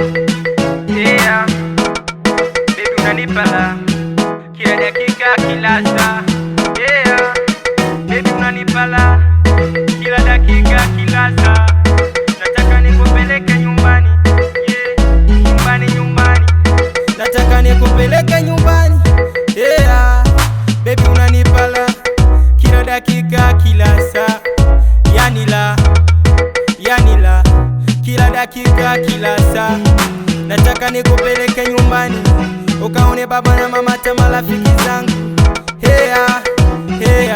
Yeah, baby unanipa la kila dakika kila saa. Yeah, baby unanipa la kila dakika kila saa. Nataka nikupeleke nyumbani. Yeah, nyumbani. Nataka nikupeleke nyumbani. Yeah, baby unanipa la kila dakika kila saa. Yani la kila dakika kila saa. Nataka nikupeleke nyumbani ukaone baba na mama hata marafiki zangu. Hey,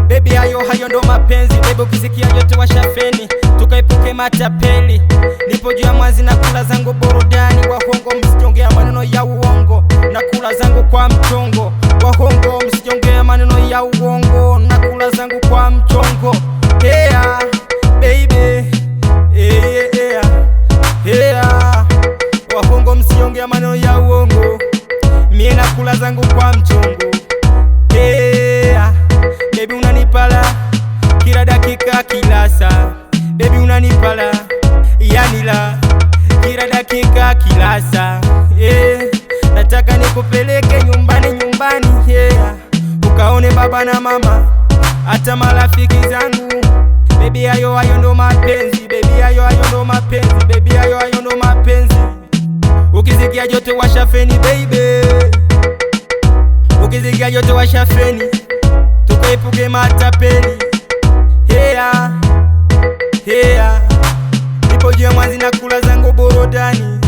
baby hayo ndo mapenzi. Baby ukisikia yote washafeni, tukaipuke matapeli. Nipo juu ya mwazi na kula zangu burudani. Wahongo msijongea maneno ya uongo, na kula zangu kwa mchongo. Wahongo msijongea maneno ya uongo, na kula zangu kwa mchongo. Baby wahongo msiongea maneno ya uongo, mie nakula zangu kwa mchongo. Baby unanipala kila dakika kila saa. Baby unanipala yani la kila dakika kila saa. Nataka nikupeleke nyumbani ukaone baba na mama hata marafiki zangu. Baby hayo ndo mapenzi. Baby hayo ndo mapenzi. Baby hayo ndo mapenzi. Ukisikia joto washafeni baby, ukisikia joto washafeni, tukaipuke matapeli. Nipo juu ya mwazi na kula zangu burudani.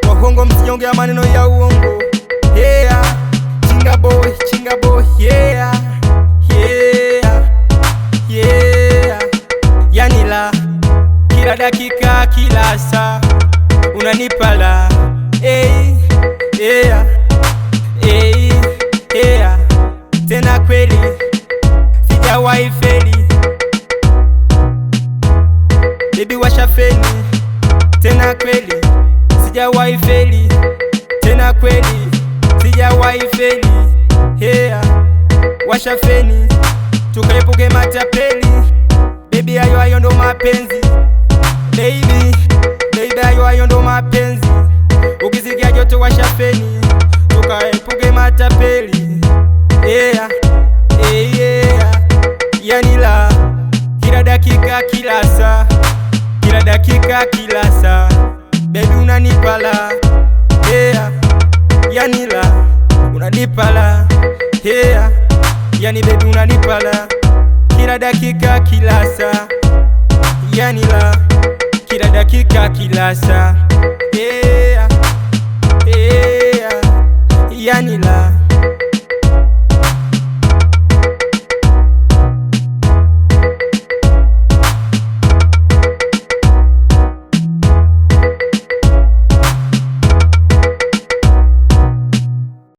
Wahongo msiongea maneno ya uongo. Chinga boy. Yani la kila dakika kila saa unanipa la. Tena kweli sijawahi feli. Baby washafeni. Tena kweli sijawahi feli. Tena kweli sijawahi feli. Washafeni, tukaipuke matapeli. Baby hayo ndo mapenzi. Baby hayo ndo mapenzi. Ukisikia joto washafeni, tukaipuke matapeli. Yani la kila dakika kila saa. Kila dakika kila saa. Baby unanipa la. Yani la unanipa la. Yani baby unanipa la kila dakika kila saa. Yani la kila dakika kila saa.